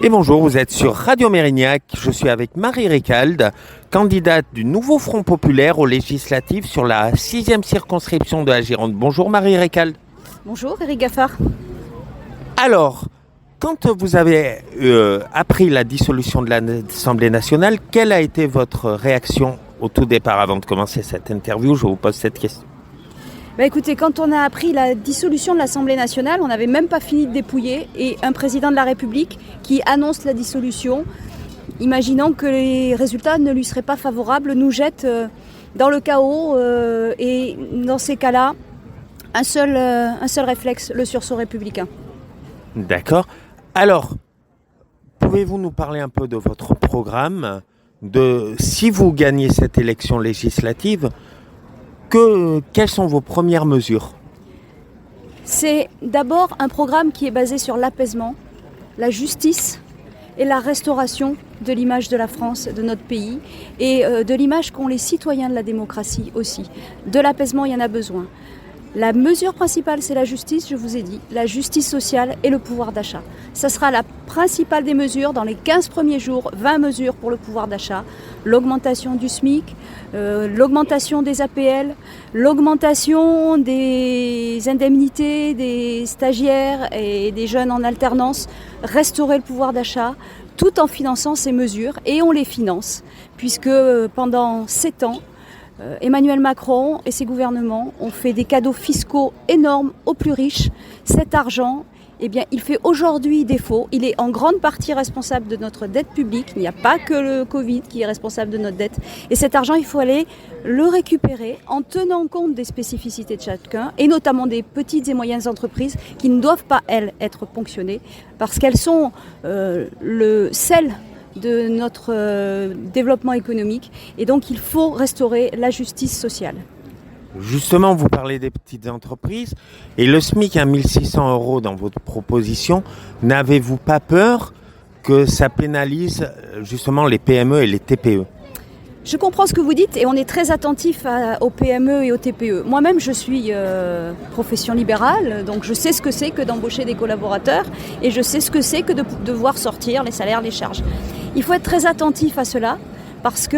Et bonjour, vous êtes sur Radio Mérignac. Je suis avec Marie Récalde, candidate du Nouveau Front Populaire aux législatives sur la 6e circonscription de la Gironde. Bonjour Marie Récalde. Bonjour Eric Gaffard. Alors, quand vous avez appris la dissolution de l'Assemblée nationale, quelle a été votre réaction au tout départ? Avant de commencer cette interview, je vous pose cette question. Écoutez, quand on a appris la dissolution de l'Assemblée nationale, on n'avait même pas fini de dépouiller, et un président de la République qui annonce la dissolution, imaginant que les résultats ne lui seraient pas favorables, nous jette dans le chaos, et dans ces cas-là, un seul réflexe, le sursaut républicain. D'accord. Alors, pouvez-vous nous parler un peu de votre programme, de si vous gagnez cette élection législative, quelles sont vos premières mesures? C'est d'abord un programme qui est basé sur l'apaisement, la justice et la restauration de l'image de la France, de notre pays, et de l'image qu'ont les citoyens de la démocratie aussi. De l'apaisement, il y en a besoin. La mesure principale, c'est la justice, je vous ai dit, la justice sociale et le pouvoir d'achat. Ça sera la principale des mesures dans les 15 premiers jours, 20 mesures pour le pouvoir d'achat, l'augmentation du SMIC, l'augmentation des APL, l'augmentation des indemnités des stagiaires et des jeunes en alternance, restaurer le pouvoir d'achat, tout en finançant ces mesures, et on les finance, puisque pendant 7 ans, Emmanuel Macron et ses gouvernements ont fait des cadeaux fiscaux énormes aux plus riches. Cet argent, il fait aujourd'hui défaut. Il est en grande partie responsable de notre dette publique. Il n'y a pas que le Covid qui est responsable de notre dette. Et cet argent, il faut aller le récupérer en tenant compte des spécificités de chacun, et notamment des petites et moyennes entreprises qui ne doivent pas, elles, être ponctionnées, parce qu'elles sont le sel de notre développement économique, et donc il faut restaurer la justice sociale. Justement, vous parlez des petites entreprises et le SMIC à 1 600 € dans votre proposition. N'avez-vous pas peur que ça pénalise justement les PME et les TPE? Je comprends ce que vous dites, et on est très attentif aux PME et aux TPE. Moi-même, je suis profession libérale, donc je sais ce que c'est que d'embaucher des collaborateurs, et je sais ce que c'est que de devoir sortir les salaires, les charges. Il faut être très attentif à cela, parce qu'il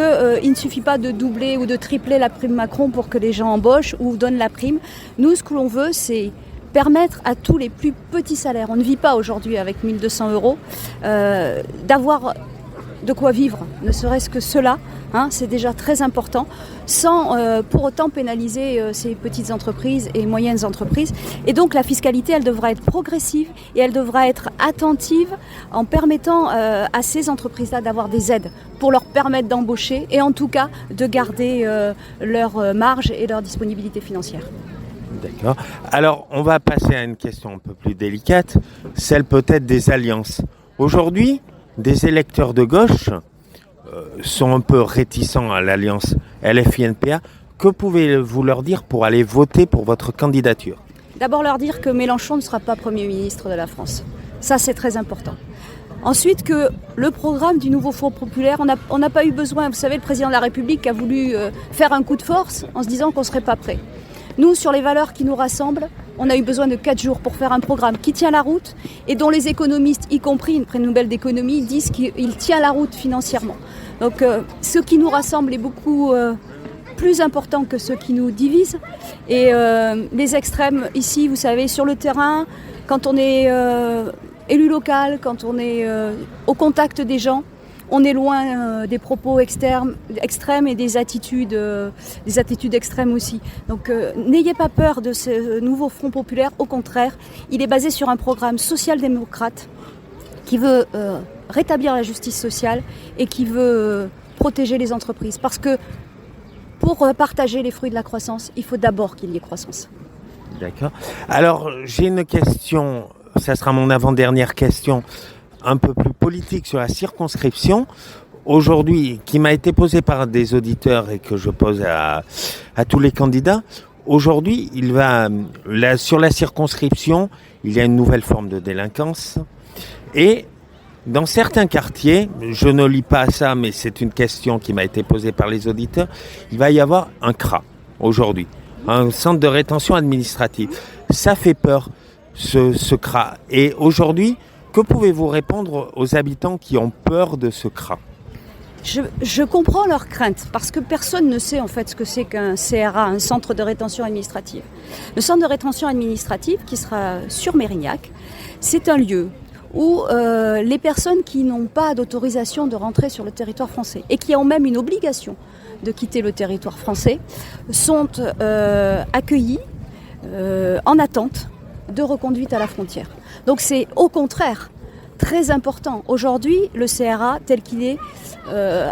ne suffit pas de doubler ou de tripler la prime Macron pour que les gens embauchent ou donnent la prime. Nous, ce que l'on veut, c'est permettre à tous les plus petits salaires, on ne vit pas aujourd'hui avec 1 200 €, d'avoir de quoi vivre, ne serait-ce que cela, c'est déjà très important, sans pour autant pénaliser ces petites entreprises et moyennes entreprises. Et donc la fiscalité, elle devra être progressive, et elle devra être attentive en permettant à ces entreprises-là d'avoir des aides pour leur permettre d'embaucher, et en tout cas de garder leur marge et leur disponibilité financière. D'accord. Alors, on va passer à une question un peu plus délicate, celle peut-être des alliances. Aujourd'hui, des électeurs de gauche sont un peu réticents à l'alliance LFI-NPA. Que pouvez-vous leur dire pour aller voter pour votre candidature? D'abord leur dire que Mélenchon ne sera pas Premier ministre de la France. Ça, c'est très important. Ensuite, que le programme du Nouveau Front Populaire, on n'a pas eu besoin. Vous savez, le président de la République a voulu faire un coup de force en se disant qu'on ne serait pas prêt. Nous, sur les valeurs qui nous rassemblent, on a eu besoin de 4 jours pour faire un programme qui tient la route, et dont les économistes, y compris une prix Nobel d'économie, disent qu'il tient la route financièrement. Donc ce qui nous rassemble est beaucoup plus important que ce qui nous divise. Et les extrêmes, ici, vous savez, sur le terrain, quand on est élu local, quand on est au contact des gens, on est loin des propos extrêmes et des attitudes extrêmes aussi. Donc n'ayez pas peur de ce nouveau Front populaire, au contraire, il est basé sur un programme social-démocrate qui veut rétablir la justice sociale et qui veut protéger les entreprises. Parce que pour partager les fruits de la croissance, il faut d'abord qu'il y ait croissance. D'accord. Alors, j'ai une question, ça sera mon avant-dernière question, un peu plus politique sur la circonscription, aujourd'hui, qui m'a été posée par des auditeurs et que je pose à tous les candidats. Aujourd'hui, sur la circonscription, il y a une nouvelle forme de délinquance, et dans certains quartiers, je ne lis pas ça, mais c'est une question qui m'a été posée par les auditeurs, il va y avoir un CRA aujourd'hui, un centre de rétention administrative. Ça fait peur, ce CRA. Et aujourd'hui, Que pouvez-vous répondre aux habitants qui ont peur de ce CRA ? Je comprends leurs craintes parce que personne ne sait en fait ce que c'est qu'un CRA, un centre de rétention administrative. Le centre de rétention administrative qui sera sur Mérignac, c'est un lieu où les personnes qui n'ont pas d'autorisation de rentrer sur le territoire français et qui ont même une obligation de quitter le territoire français sont accueillis en attente de reconduite à la frontière. Donc c'est au contraire très important. Aujourd'hui, le CRA tel qu'il est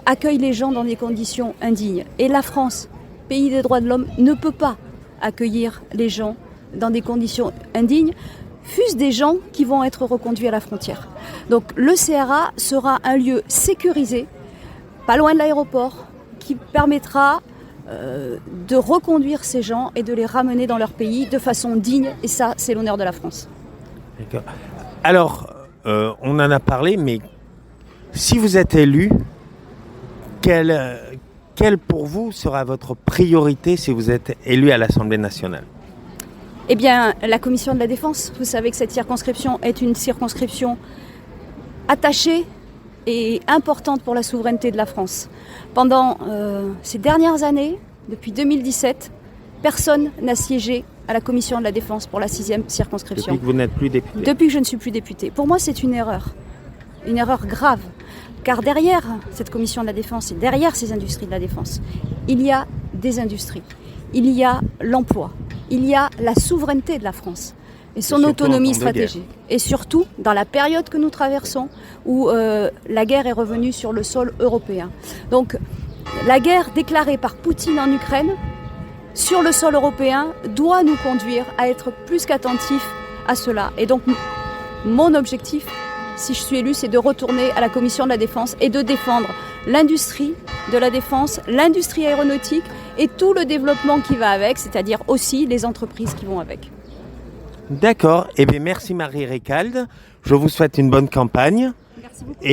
accueille les gens dans des conditions indignes. Et la France, pays des droits de l'homme, ne peut pas accueillir les gens dans des conditions indignes, fût-ce des gens qui vont être reconduits à la frontière. Donc le CRA sera un lieu sécurisé, pas loin de l'aéroport, qui permettra de reconduire ces gens et de les ramener dans leur pays de façon digne. Et ça, c'est l'honneur de la France. D'accord. Alors, on en a parlé, mais si vous êtes élu, quelle pour vous sera votre priorité si vous êtes élu à l'Assemblée nationale ? Eh bien, la Commission de la Défense. Vous savez que cette circonscription est une circonscription attachée et importante pour la souveraineté de la France. Pendant ces dernières années, depuis 2017, personne n'a siégé à la Commission de la Défense pour la 6e circonscription. Depuis que vous n'êtes plus député. Depuis que je ne suis plus députée. Pour moi, c'est une erreur grave. Car derrière cette Commission de la Défense et derrière ces industries de la défense, il y a des industries, il y a l'emploi, il y a la souveraineté de la France et son autonomie stratégique. Et surtout, dans la période que nous traversons, où la guerre est revenue sur le sol européen. Donc, la guerre déclarée par Poutine en Ukraine, sur le sol européen, doit nous conduire à être plus qu'attentifs à cela. Et donc, mon objectif, si je suis élue, c'est de retourner à la Commission de la Défense et de défendre l'industrie de la défense, l'industrie aéronautique et tout le développement qui va avec, c'est-à-dire aussi les entreprises qui vont avec. D'accord. Eh bien, merci Marie Récalde. Je vous souhaite une bonne campagne. Merci beaucoup.